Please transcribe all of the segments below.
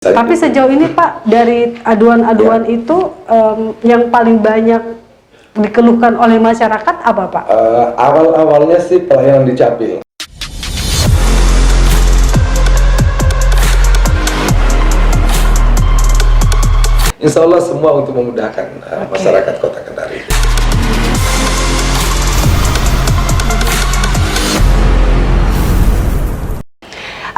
Tapi sejauh ini Pak, dari aduan-aduan itu yang paling banyak dikeluhkan oleh masyarakat apa Pak? Awal-awalnya sih pelayanan di Capil. Insya Allah semua untuk memudahkan masyarakat Kota Kendari.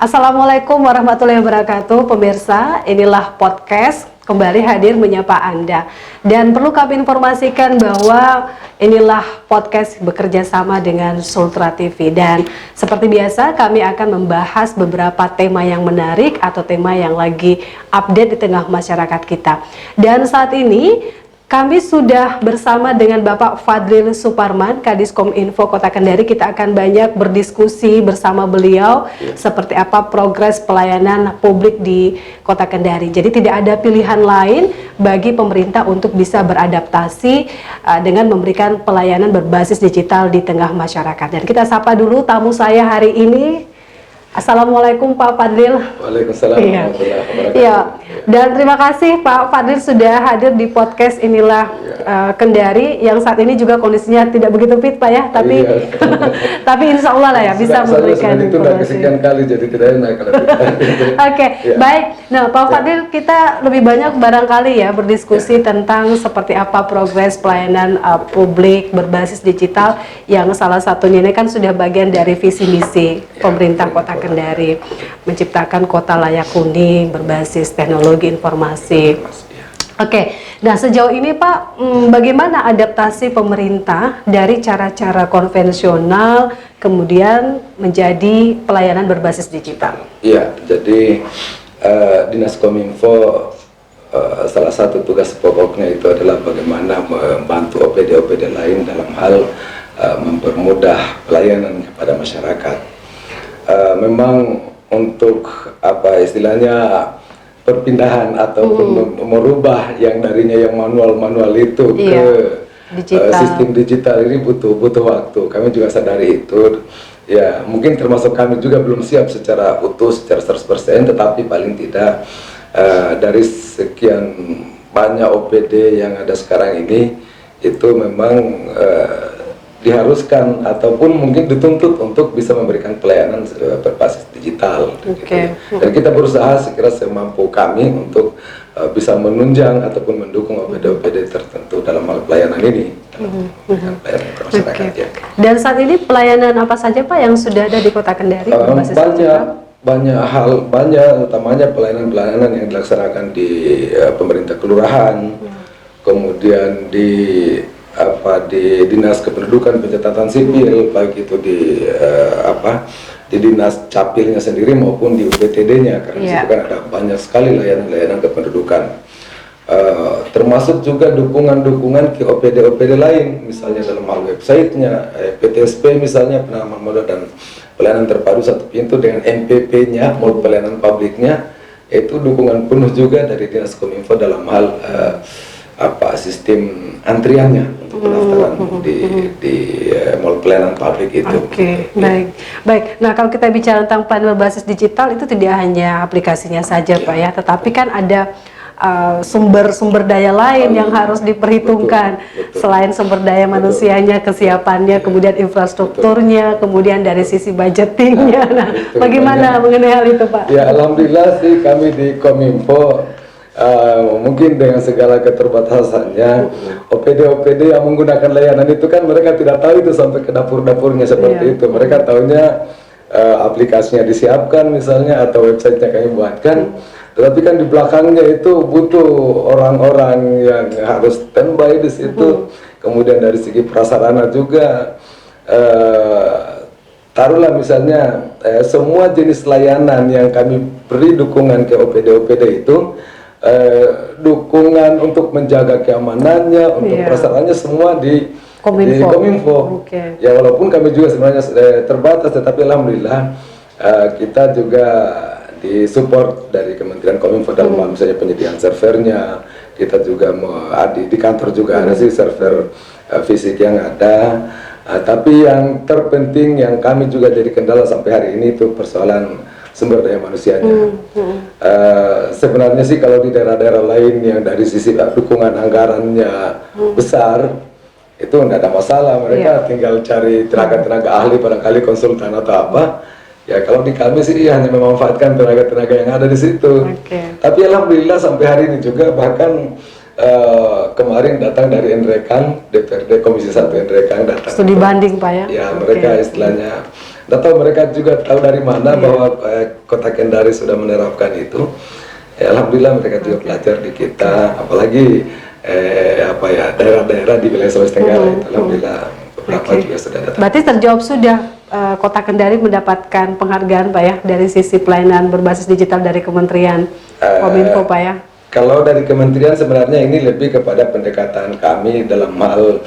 Assalamualaikum warahmatullahi wabarakatuh. Pemirsa, inilah podcast kembali hadir menyapa Anda. Dan perlu kami informasikan bahwa inilah podcast bekerja sama dengan Sultra TV. Dan seperti biasa kami akan membahas beberapa tema yang menarik atau tema yang lagi update di tengah masyarakat kita. Dan saat ini kami sudah bersama dengan Bapak Fadlil Suparman, Kadiskominfo Kota Kendari. Kita akan banyak berdiskusi bersama beliau seperti apa progres pelayanan publik di Kota Kendari. Jadi tidak ada pilihan lain bagi pemerintah untuk bisa beradaptasi dengan memberikan pelayanan berbasis digital di tengah masyarakat. Dan kita sapa dulu tamu saya hari ini. Assalamualaikum Pak Fadlil. Waalaikumsalam warahmatullahi wabarakatuh. Iya. Dan terima kasih Pak Fadlil sudah hadir di podcast inilah Kendari yang saat ini juga kondisinya tidak begitu fit Pak ya, tapi tapi insya Allah lah ya bisa memberikan informasi. Sekian kali jadi tidak enak kalau Oke, baik. Nah Pak Fadlil, kita lebih banyak barangkali ya berdiskusi tentang seperti apa progres pelayanan publik berbasis digital yang salah satunya ini kan sudah bagian dari visi misi pemerintah Kota Kendari, menciptakan kota layak huni berbasis teknologi informasi. Oke, nah sejauh ini Pak, bagaimana adaptasi pemerintah dari cara-cara konvensional kemudian menjadi pelayanan berbasis digital? Iya, jadi Dinas Kominfo salah satu tugas pokoknya itu adalah bagaimana membantu OPD-OPD lain dalam hal mempermudah pelayanan kepada masyarakat. Memang untuk apa istilahnya perpindahan ataupun merubah yang darinya yang manual itu ke sistem digital ini butuh waktu. Kami juga sadari itu. Ya, mungkin termasuk kami juga belum siap secara utuh, secara 100%, tetapi paling tidak dari sekian banyak OPD yang ada sekarang ini itu memang diharuskan ataupun mungkin dituntut untuk bisa memberikan pelayanan berbasis digital. Okay. Dan kita berusaha sekira semampu kami untuk bisa menunjang ataupun mendukung OPD-OPD tertentu dalam hal pelayanan ini. Pelayanan ke masyarakat. Okay. Dan saat ini pelayanan apa saja Pak yang sudah ada di Kota Kendari? Banyak, utamanya pelayanan-pelayanan yang dilaksanakan di pemerintah kelurahan, kemudian di Dinas Kependudukan Pencatatan Sipil, baik itu di Dinas Capilnya sendiri maupun di UPTD-nya, karena di situ kan ada banyak sekali layanan-layanan kependudukan, termasuk juga dukungan-dukungan ke OPD-OPD lain, misalnya dalam hal websitenya, PTSP misalnya, penanaman modal dan pelayanan terpadu satu pintu dengan MPP-nya maupun pelayanan publiknya, itu dukungan penuh juga dari Dinas Kominfo dalam hal sistem antriannya untuk pendaftaran di mall pelayanan publik itu. Oke, baik. Nah, kalau kita bicara tentang pelayanan berbasis digital itu tidak hanya aplikasinya saja Pak ya, tetapi kan ada sumber daya lain yang harus diperhitungkan. Betul. Selain sumber daya manusianya, kesiapannya, kemudian infrastrukturnya, kemudian dari sisi budgetingnya. Nah, bagaimana mengenai hal itu Pak? Ya, alhamdulillah sih kami di Kominfo mungkin dengan segala keterbatasannya, OPD-OPD yang menggunakan layanan itu kan mereka tidak tahu itu sampai ke dapur-dapurnya seperti itu. Mereka tahunya aplikasinya disiapkan misalnya atau websitenya kami buatkan, tetapi kan di belakangnya itu butuh orang-orang yang harus standby di situ. Kemudian dari segi prasarana juga, taruhlah misalnya semua jenis layanan yang kami beri dukungan ke OPD-OPD itu, dukungan untuk menjaga keamanannya, untuk prasarananya semua di Kominfo. Okay. Ya, walaupun kami juga sebenarnya terbatas, tetapi alhamdulillah kita juga disupport dari Kementerian Kominfo dalam misalnya penyediaan servernya. Kita juga di kantor juga ada sih server fisik yang ada. Tapi yang terpenting yang kami juga jadi kendala sampai hari ini itu persoalan sumber daya manusianya. Sebenarnya sih kalau di daerah-daerah lain yang dari sisi dukungan anggarannya besar, itu tidak ada masalah, mereka tinggal cari tenaga-tenaga ahli, barangkali konsultan atau apa. Ya kalau di kami sih hanya memanfaatkan tenaga-tenaga yang ada di situ. Tapi alhamdulillah sampai hari ini juga, bahkan kemarin datang dari Nrekang, DPRD Komisi 1 Nrekang datang. Studi banding Pak ya? Ya mereka istilahnya, atau mereka juga tahu dari mana bahwa Kota Kendari sudah menerapkan itu. Ya, alhamdulillah mereka juga belajar di kita, apalagi daerah-daerah di wilayah Sulawesi Tenggara itu alhamdulillah beberapa juga sudah datang. Berarti terjawab sudah, Kota Kendari mendapatkan penghargaan Pak ya dari sisi pelayanan berbasis digital dari Kementerian Kominfo Pak ya? Kalau dari kementerian sebenarnya ini lebih kepada pendekatan kami dalam hal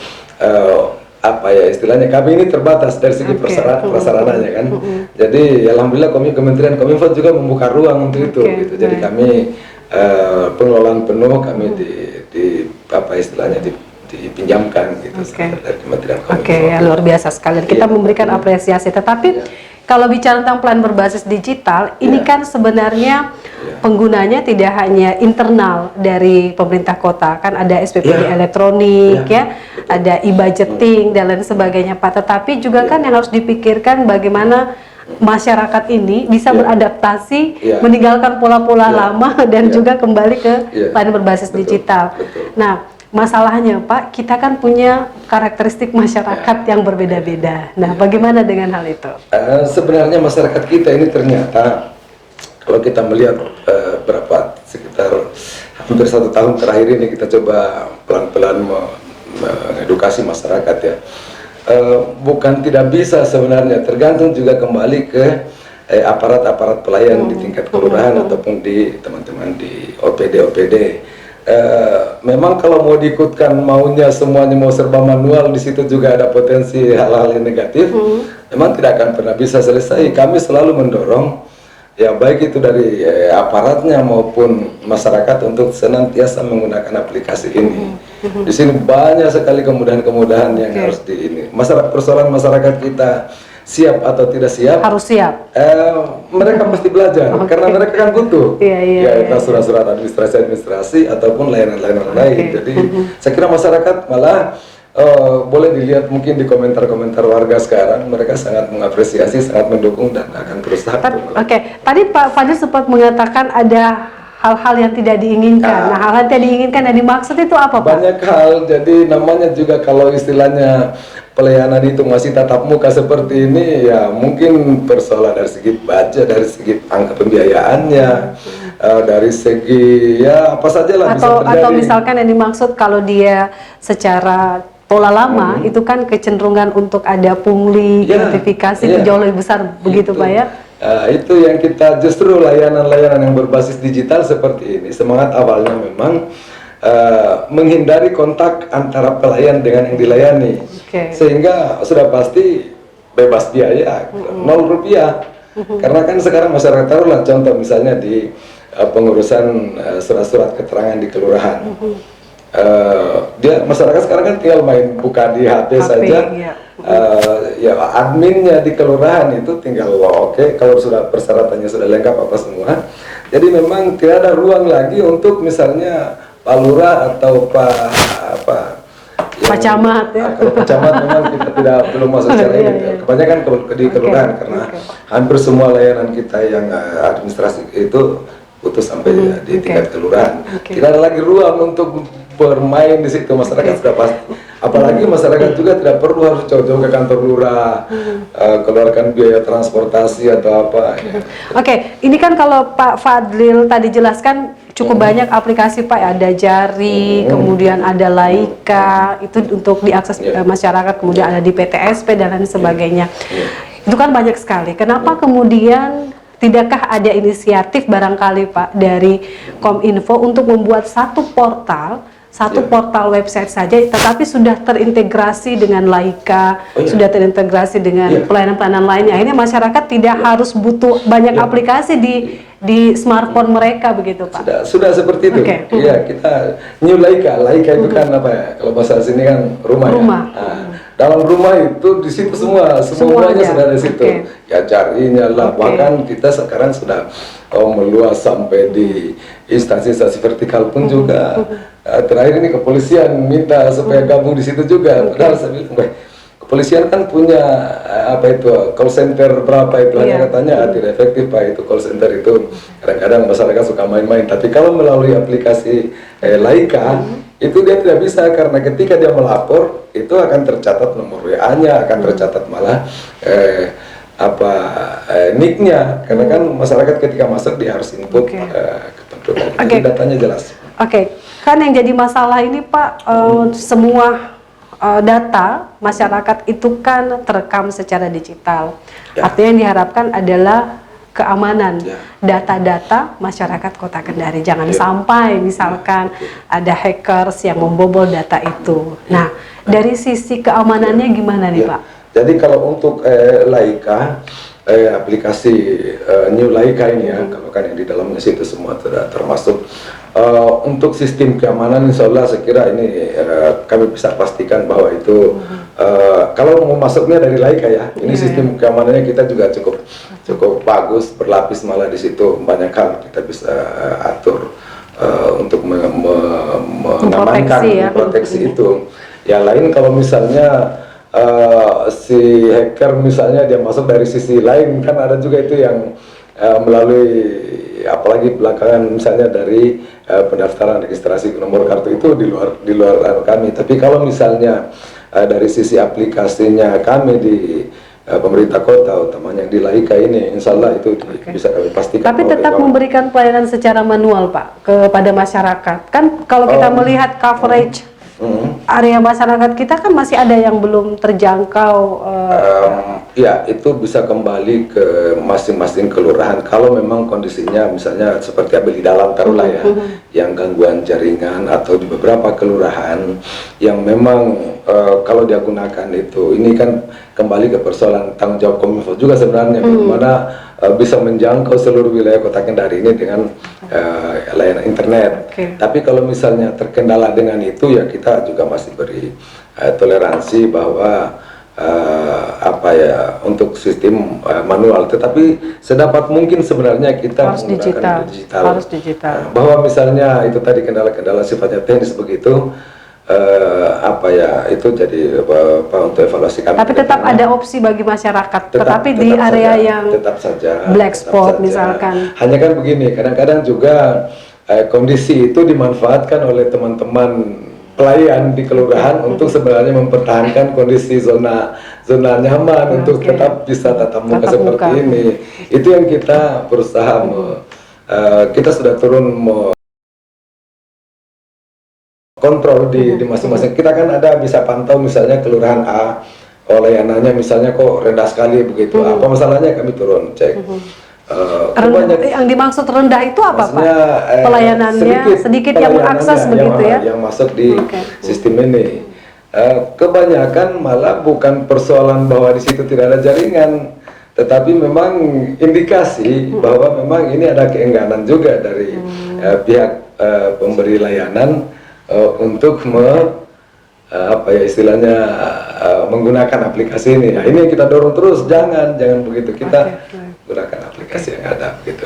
istilahnya, kami ini terbatas dari segi prasarananya kan. Jadi alhamdulillah Kementerian Kominfo juga membuka ruang untuk itu gitu. Jadi kami pengelolaan penuh kami dipinjamkan gitu dari Kementerian Kominfo. Ya, luar biasa sekali. Kita memberikan apresiasi. Tetapi kalau bicara tentang plan berbasis digital, ini kan sebenarnya penggunanya tidak hanya internal dari pemerintah kota, kan ada SPPD elektronik ada e-budgeting dan lain sebagainya Pak. Tetapi juga kan yang harus dipikirkan bagaimana masyarakat ini bisa beradaptasi, meninggalkan pola-pola lama dan juga kembali ke plan berbasis digital. Nah, masalahnya Pak, kita kan punya karakteristik masyarakat yang berbeda-beda. Nah, bagaimana dengan hal itu? Sebenarnya masyarakat kita ini ternyata, kalau kita melihat sekitar hampir 1 tahun terakhir ini kita coba pelan-pelan mengedukasi masyarakat ya. Bukan tidak bisa sebenarnya, tergantung juga kembali ke aparat-aparat pelayan di tingkat kelurahan ataupun di teman-teman di OPD. Memang kalau mau diikutkan maunya semuanya mau serba manual, di situ juga ada potensi hal-hal yang negatif. Memang tidak akan pernah bisa selesai. Kami selalu mendorong ya baik itu dari aparatnya maupun masyarakat untuk senantiasa menggunakan aplikasi ini. Di sini banyak sekali kemudahan-kemudahan yang harus persoalan masyarakat kita siap atau tidak siap, harus siap. Mereka pasti belajar karena mereka kan butuh entah surat-surat administrasi ataupun layanan-layanan lain. Jadi saya kira masyarakat malah boleh dilihat mungkin di komentar-komentar warga sekarang, mereka sangat mengapresiasi, sangat mendukung dan akan berusaha. Tadi Pak Fadil sempat mengatakan ada hal-hal yang tidak diinginkan. Nah, hal-hal yang tidak diinginkan yang dimaksud itu apa Pak? Banyak hal, jadi namanya juga kalau istilahnya pelayanan itu masih tatap muka seperti ini, ya mungkin persoalan dari segi budget, dari segi angka pembiayaannya, dari segi ya apa saja lah bisa terjadi. Atau misalkan yang dimaksud kalau dia secara pola lama itu kan kecenderungan untuk ada pungli, gratifikasi itu jauh lebih besar begitu Pak ya? Itu yang kita justru layanan-layanan yang berbasis digital seperti ini, semangat awalnya memang menghindari kontak antara pelayan dengan yang dilayani, sehingga sudah pasti bebas biaya, 0 rupiah. Karena kan sekarang masyarakat, taruhlah contoh misalnya di pengurusan surat-surat keterangan di kelurahan, masyarakat sekarang kan tinggal main buka di HP saja. Ya adminnya di kelurahan itu tinggal kalau sudah persyaratannya sudah lengkap apa semua, jadi memang tidak ada ruang lagi untuk misalnya Pak Lurah atau Pak Camat ya. Kalau Pak Camat memang kita belum masuk secara ini. Kebanyakan di kelurahan karena hampir semua layanan kita yang administrasi itu putus sampai di tingkat kelurahan. Tidak ada lagi ruang untuk bermain di situ, masyarakat sudah pasti. Apalagi masyarakat juga tidak perlu harus jauh-jauh ke kantor lurah, keluarkan biaya transportasi atau apa. Ini kan kalau Pak Fadlil tadi jelaskan cukup banyak aplikasi Pak, ada Jari, kemudian ada Laika, itu untuk diakses masyarakat, kemudian ada di PTSP dan lain sebagainya. Itu kan banyak sekali. Kenapa kemudian tidakkah ada inisiatif barangkali Pak dari Kominfo untuk membuat satu portal website saja, tetapi sudah terintegrasi dengan Laika, sudah terintegrasi dengan pelayanan-pelayanan lainnya. Akhirnya masyarakat tidak harus butuh banyak aplikasi di smartphone mereka begitu Pak. Sudah seperti itu. Iya, kita new Laika itu kan apa ya? Kalau bahasa sini kan rumah. Ya. dalam rumah itu di situ semuanya sudah di situ. Ya carinya lah, bahkan kita sekarang sudah meluas sampai di instansi-instansi vertikal pun juga. Terakhir ini kepolisian minta supaya gabung di situ juga. Padahal saya bilang, kepolisian kan punya apa itu call center berapa itu, hanya katanya tidak efektif Pak itu call center itu. Kadang-kadang masyarakat suka main-main, tapi kalau melalui aplikasi Laika itu dia tidak bisa, karena ketika dia melapor itu akan tercatat nomor WA-nya, akan tercatat malah nick-nya, karena kan masyarakat ketika masuk dia harus input kependudukan. Jadi datanya jelas. Kan yang jadi masalah ini Pak, semua data masyarakat itu kan terekam secara digital. Artinya yang diharapkan adalah keamanan data-data masyarakat Kota Kendari. Jangan sampai misalkan ada hackers yang membobol data itu. Nah, dari sisi keamanannya gimana nih Pak? Jadi kalau untuk Laika, aplikasi New Laika ini ya, kalau kan yang di dalamnya situ semua sudah termasuk. Untuk sistem keamanan, insya Allah saya kira ini kami bisa pastikan bahwa itu kalau mau masuknya dari Laika ya, ini sistem keamanannya kita juga cukup bagus, berlapis malah di situ banyak hal kita bisa atur untuk mengamankan, memproteksi itu. Yang lain kalau misalnya si hacker misalnya dia masuk dari sisi lain, kan ada juga itu yang melalui, apalagi belakangan misalnya dari pendaftaran registrasi nomor kartu itu di luar kami. Tapi kalau misalnya dari sisi aplikasinya kami di pemerintah kota, utamanya yang di Laika ini, insya Allah itu bisa kami pastikan. Tapi tetap memberikan pelayanan secara manual Pak kepada masyarakat. Kan kalau kita melihat coverage area masyarakat kita kan masih ada yang belum terjangkau. Ya, itu bisa kembali ke masing-masing kelurahan. Kalau memang kondisinya misalnya seperti Abeli Dalam taruhlah ya, yang gangguan jaringan, atau di beberapa kelurahan yang memang kalau dia gunakan itu, ini kan kembali ke persoalan tanggung jawab Kominfo juga sebenarnya, bagaimana bisa menjangkau seluruh wilayah Kota Kendari ini dengan layanan internet. Tapi kalau misalnya terkendala dengan itu, ya kita juga masih beri toleransi bahwa untuk sistem manual, tetapi sedapat mungkin sebenarnya kita harus menggunakan digital. Bahwa misalnya itu tadi kendala-kendala sifatnya teknis begitu, itu jadi untuk evaluasi kami. Tapi tetap ada opsi bagi masyarakat, tetapi di area yang tetap saja black spot misalkan. Hanya kan begini, kadang-kadang juga kondisi itu dimanfaatkan oleh teman-teman pelayan di kelurahan untuk sebenarnya mempertahankan kondisi zona nyaman untuk tetap bisa tatap muka seperti ini. Itu yang kita berusaha kita sudah turun kontrol di masing-masing. Kita kan ada bisa pantau misalnya kelurahan A, layanannya misalnya kok rendah sekali begitu. Apa masalahnya, kami turun cek. Yang dimaksud rendah itu apa Pak? Pelayanannya sedikit yang mengakses begitu ya? Yang masuk di sistem ini. Kebanyakan malah bukan persoalan bahwa di situ tidak ada jaringan, tetapi memang indikasi bahwa memang ini ada keengganan juga dari pihak pemberi layanan untuk menggunakan aplikasi ini. Nah, ini yang kita dorong terus, jangan begitu, kita gunakan aplikasi yang ada gitu.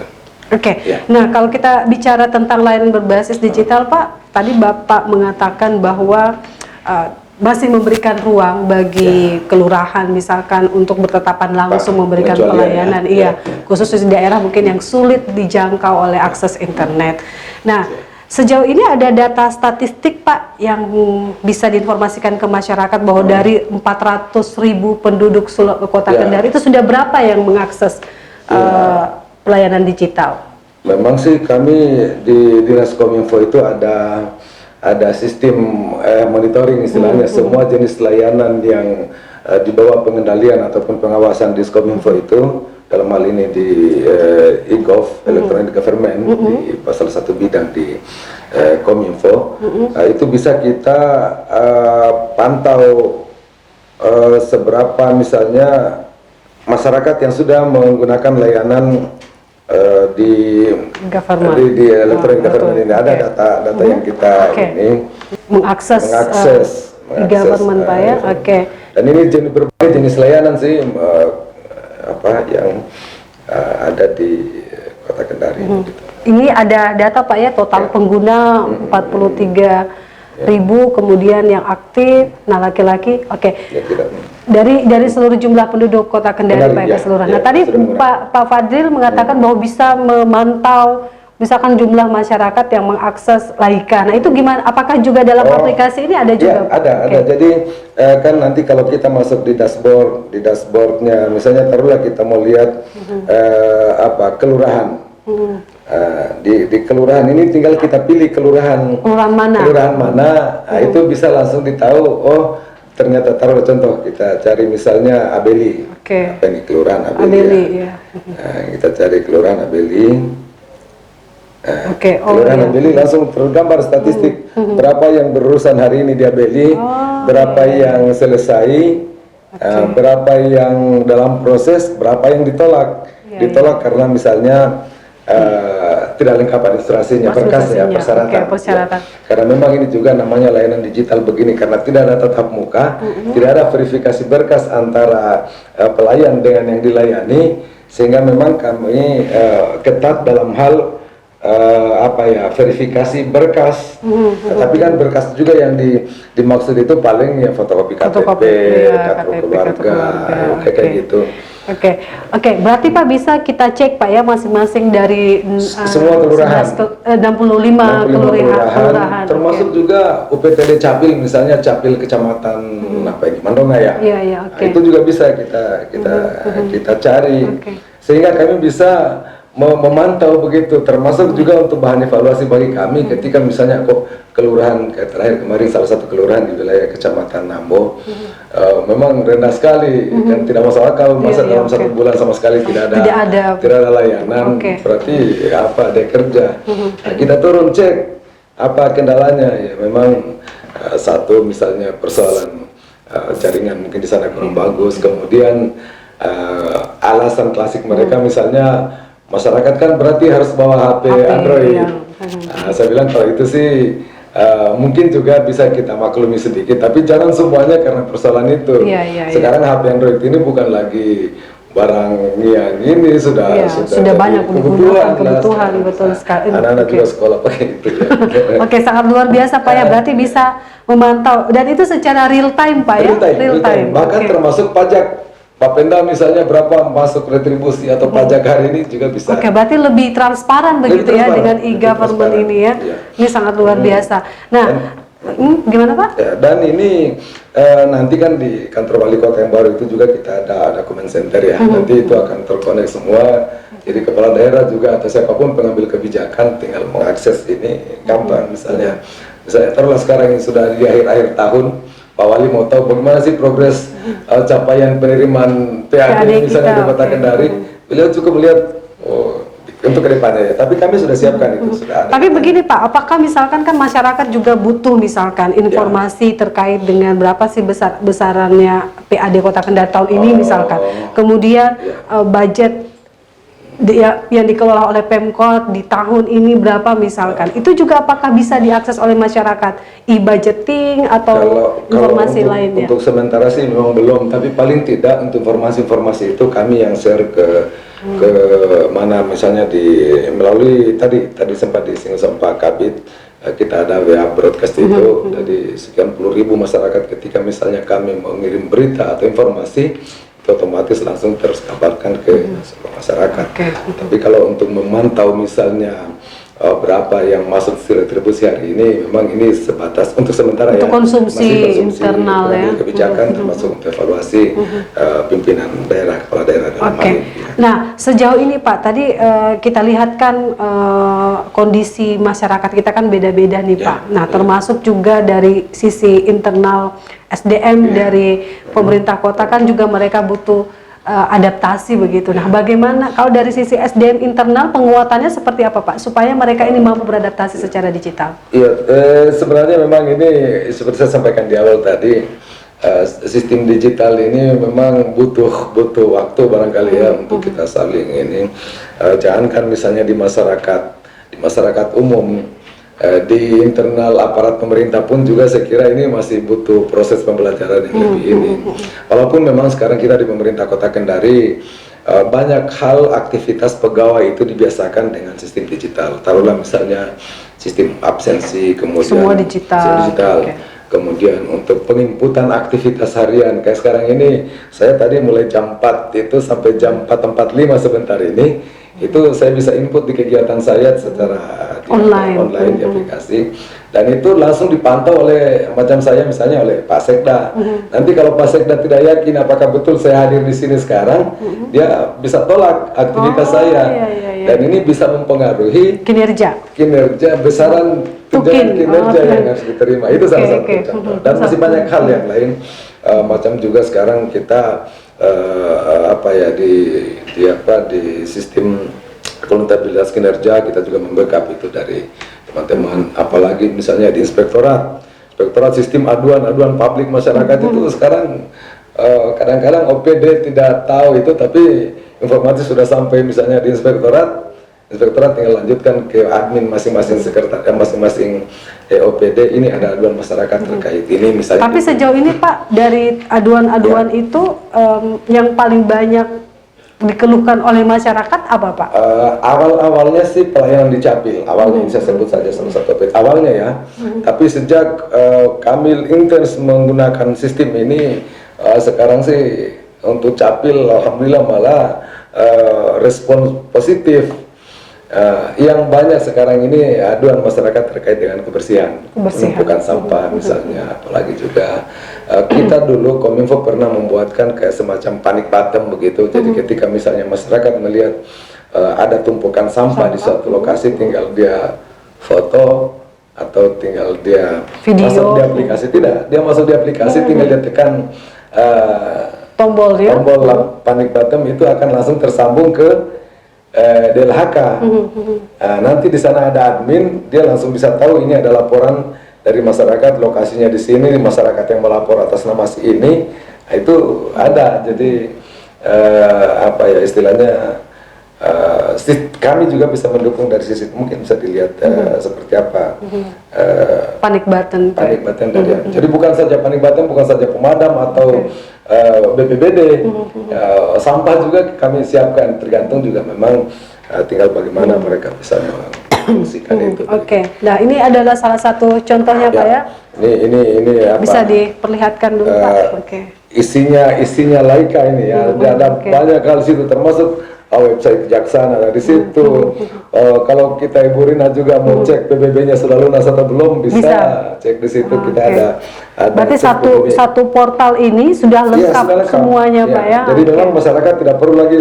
Nah kalau kita bicara tentang layanan berbasis digital Pak, tadi Bapak mengatakan bahwa masih memberikan ruang bagi kelurahan misalkan untuk bertetapan langsung memberikan pelayanan, khusus di daerah mungkin yang sulit dijangkau oleh akses internet. Nah, sejauh ini ada data statistik Pak yang bisa diinformasikan ke masyarakat bahwa dari 400.000 penduduk Kota Kendari itu sudah berapa yang mengakses pelayanan digital? Memang sih kami di Dinas Kominfo itu ada sistem monitoring istilahnya. Semua jenis layanan yang di bawah pengendalian ataupun pengawasan di Kominfo itu, dalam hal ini di e-gov, electronic government, di salah satu bidang di Kominfo, itu bisa kita pantau seberapa misalnya masyarakat yang sudah menggunakan layanan di electronic government ini. Ada data yang kita ini mengakses e-government Pak ya. Oke. Dan ini berbagai jenis layanan sih yang ada di Kota Kendari. Gitu. Ini ada data Pak ya, total pengguna 43.000, kemudian yang aktif, nah laki-laki, dari seluruh jumlah penduduk Kota Kendari Pak keseluruhan. Nah tadi Pak Fadil mengatakan bahwa bisa memantau misalkan jumlah masyarakat yang mengakses Laika. Nah itu gimana? Apakah juga dalam aplikasi ini ada juga? Ada. Jadi kan nanti kalau kita masuk di dashboardnya, misalnya taruhlah kita mau lihat kelurahan. Di kelurahan ini tinggal kita pilih kelurahan mana, itu bisa langsung ditahu. Oh ternyata taruh contoh kita cari misalnya Abeli, apa ini kelurahan Abeli ya. Kita cari kelurahan Abeli. Kelurahan Abeli langsung tergambar statistik berapa yang berurusan hari ini di Abeli, berapa yang selesai, berapa yang dalam proses, berapa yang ditolak. Ditolak karena misalnya tidak lengkap administrasinya, berkasnya, persyaratan. Karena memang ini juga namanya layanan digital begini, karena tidak ada tatap muka, tidak ada verifikasi berkas antara pelayan dengan yang dilayani, sehingga memang kami ketat dalam hal verifikasi berkas. Tapi kan berkas juga yang dimaksud itu paling ya fotokopi KTP, kartu keluarga, kayak gitu. Oke, berarti Pak bisa kita cek Pak ya masing-masing dari semua kelurahan, 65 kelurahan, termasuk juga UPTD Capil, misalnya Capil Kecamatan Mandonga ya. Itu juga bisa kita cari, sehingga kami bisa memantau begitu, termasuk juga untuk bahan evaluasi bagi kami ketika misalnya kelurahan kayak terakhir kemarin salah satu kelurahan di wilayah Kecamatan Nambo memang rendah sekali dan tidak masuk akal dalam 1 bulan sama sekali tidak ada layanan, berarti ada kerja. Nah, kita turun cek apa kendalanya ya, memang satu misalnya persoalan jaringan mungkin di sana kurang bagus, kemudian alasan klasik mereka misalnya masyarakat kan berarti harus bawa HP Android. Saya bilang kalau itu sih mungkin juga bisa kita maklumi sedikit, tapi jangan semuanya karena persoalan itu. Sekarang HP Android ini bukan lagi barang yang ini sudah banyak kebutuhan betul sekali. Anak-anak juga sekolah pakai itu ya. Sangat luar biasa Pak ya, berarti bisa memantau dan itu secara real time Pak ya. Real time. Bahkan termasuk pajak. Pak Penda misalnya berapa masuk retribusi atau pajak hari ini juga bisa. Berarti lebih transparan begitu ya dengan e-government ini ya. Ini sangat luar biasa. Nah, gimana Pak? Dan ini nanti kan di kantor wali kota yang baru itu juga kita ada comment center ya. Nanti itu akan terkonek semua. Jadi kepala daerah juga atau siapapun pengambil kebijakan tinggal mengakses ini gampang. Misalnya taruhlah sekarang ini sudah di akhir tahun, Pak Wali mau tahu bagaimana sih progres capaian penerimaan PAD misalnya di Kota Kendari, beliau cukup melihat untuk kedepannya ya. Tapi kami sudah siapkan itu sudah ada. Tapi begini Pak, apakah misalkan kan masyarakat juga butuh misalkan informasi terkait dengan berapa sih besarannya PAD Kota Kendari tahun ini misalkan, kemudian budget yang dikelola oleh Pemkot di tahun ini berapa misalkan, itu juga apakah bisa diakses oleh masyarakat e-budgeting atau informasi lainnya? Untuk sementara sih memang belum, tapi paling tidak untuk informasi itu kami yang share ke mana misalnya melalui tadi sempat disinggung sama Pak Kabid, kita ada WA broadcast itu dari sekian puluh ribu masyarakat, ketika misalnya kami mengirim berita atau informasi otomatis langsung terus kabarkan ke seluruh masyarakat. Tapi kalau untuk memantau misalnya berapa yang masuk retribusi hari ini, memang ini sebatas untuk sementara untuk konsumsi internal ya. Kebijakan termasuk untuk evaluasi pimpinan daerah, kepala daerah dalam hal ini. Nah sejauh ini Pak, tadi kita lihat kan kondisi masyarakat kita kan beda-beda nih Pak. Nah termasuk juga dari sisi internal SDM dari pemerintah kota kan juga mereka butuh adaptasi begitu. Nah, bagaimana kalau dari sisi SDM internal penguatannya seperti apa Pak supaya mereka ini mampu beradaptasi secara digital? Iya, sebenarnya memang ini seperti saya sampaikan di awal tadi, sistem digital ini memang butuh waktu barangkali ya untuk kita saling ini. Jangan kan misalnya di masyarakat umum di internal aparat pemerintah pun juga saya kira ini masih butuh proses pembelajaran yang lebih ini. Walaupun memang sekarang kita di pemerintah Kota Kendari banyak hal aktivitas pegawai itu dibiasakan dengan sistem digital. Taruhlah misalnya sistem absensi, kemudian semua digital. Okay. Kemudian untuk penginputan aktivitas harian kayak sekarang ini, saya tadi mulai jam 4 itu sampai jam 4.45 sebentar ini, itu saya bisa input di kegiatan saya secara online di aplikasi, dan itu langsung dipantau oleh macam saya misalnya oleh Pak Sekda. Nanti kalau Pak Sekda tidak yakin apakah betul saya hadir di sini sekarang, dia bisa tolak aktivitas saya. Dan ini bisa mempengaruhi kinerja besaran tunjangan kinerja yang harus diterima. Itu salah satu contoh. Dan masih banyak hal yang lain, macam juga sekarang kita di sistem akuntabilitas kinerja kita juga membackup itu dari teman-teman, apalagi misalnya di inspektorat sistem aduan publik masyarakat itu sekarang kadang-kadang OPD tidak tahu itu, tapi informasi sudah sampai misalnya di inspektorat tinggal lanjutkan ke admin masing-masing sekretariat, masing-masing OPD, ini ada aduan masyarakat terkait ini misalnya. Tapi sejauh ini Pak, dari aduan-aduan itu yang paling banyak dikeluhkan oleh masyarakat apa Pak? Awalnya sih pelayanan di Capil, awalnya saya sebut saja salah satu awalnya ya. Tapi sejak kami intens menggunakan sistem ini, sekarang sih untuk Capil alhamdulillah malah respon positif. Yang banyak sekarang ini aduan masyarakat terkait dengan kebersihan. Penumpukan sampah misalnya, apalagi juga kita dulu Kominfo pernah membuatkan kayak semacam panic button begitu. Jadi ketika misalnya masyarakat melihat ada tumpukan sampah di suatu lokasi, tinggal dia foto atau tinggal dia masuk di aplikasi, dia masuk di aplikasi, tinggal dia tekan tombol panic button, itu akan langsung tersambung ke DLHK. Nanti di sana ada admin, dia langsung bisa tahu ini ada laporan dari masyarakat, lokasinya di sini, masyarakat yang melapor atas nama si ini, itu ada. Jadi istilahnya kami juga bisa mendukung dari sisi, mungkin bisa dilihat seperti apa panic button tadi. Jadi bukan saja panic button, bukan saja pemadam atau BPBD, sampah juga kami siapkan, tergantung juga memang tinggal bagaimana mereka bisa mengungsikan itu. Nah ini adalah salah satu contohnya Pak ya. Ini apa? Bisa diperlihatkan dulu Pak. Isinya Laika ini ya, ada banyak hal situ, termasuk website kejaksaan ada di situ. Kalau kita Ibu Rina juga mau cek PBB-nya sudah lunas atau belum, bisa cek di situ. Kita ada berarti satu portal ini sudah lengkap semuanya Pak ya. Jadi memang masyarakat tidak perlu lagi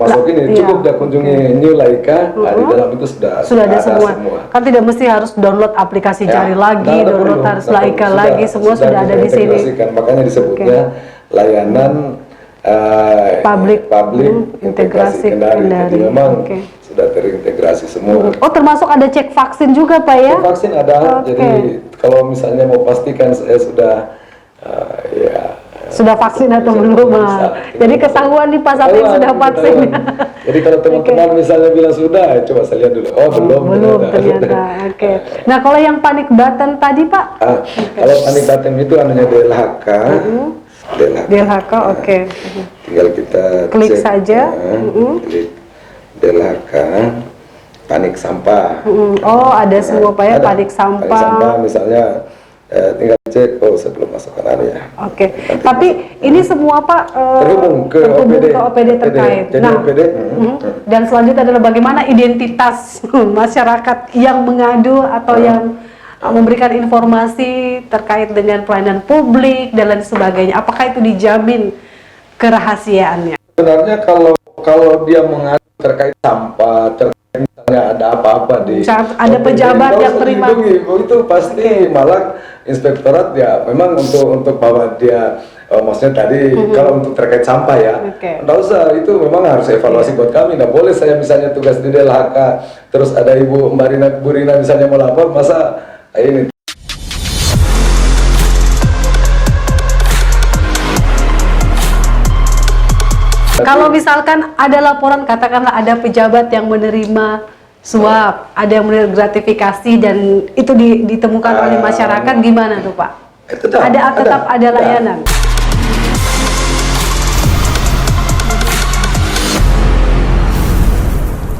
masuk ini, cukup dia kunjungi New Laika, di dalam itu sudah ada semua. Kan tidak mesti harus download aplikasi cari lagi, download harus Laika lagi, semua sudah ada di sini. Makanya disebutnya layanan publik integrasi Kendari. Jadi memang sudah terintegrasi semua. Termasuk ada cek vaksin juga Pak ya? Cek vaksin ada. Jadi kalau misalnya mau pastikan saya sudah sudah vaksin atau belum? Jadi ketahuan nih Pak Sapin sudah vaksin. Jadi kalau teman-teman misalnya bilang sudah, coba saya lihat dulu. Belum ternyata. Nah kalau yang panic button tadi Pak? Kalau panic button itu namanya DLHK. DLHK, tinggal kita klik saja. Klik DLHK panik sampah. Ada semua Pak ya, panik sampah. Misalnya tinggal cek, sebelum masuk ke area. Tapi ini semua Pak terhubung ke OPD terkait. Dan selanjutnya adalah bagaimana identitas masyarakat yang mengadu atau yang memberikan informasi terkait dengan pelayanan publik dan lain sebagainya. Apakah itu dijamin kerahasiaannya? Sebenarnya kalau dia mengadu terkait sampah, terkait misalnya ada apa-apa di ada pejabat yang terima, itu pasti malah inspektorat ya memang untuk bahwa dia maksudnya tadi kalau untuk terkait sampah ya, nggak usah, itu memang harus evaluasi buat kami. Nggak boleh saya misalnya tugas di DLHK terus ada Ibu Bu Rina misalnya melapor, masa ini. Kalau misalkan ada laporan, katakanlah ada pejabat yang menerima suap, ada yang model gratifikasi dan itu ditemukan oleh masyarakat, gimana tuh Pak? Tetap Tetap ada layanan.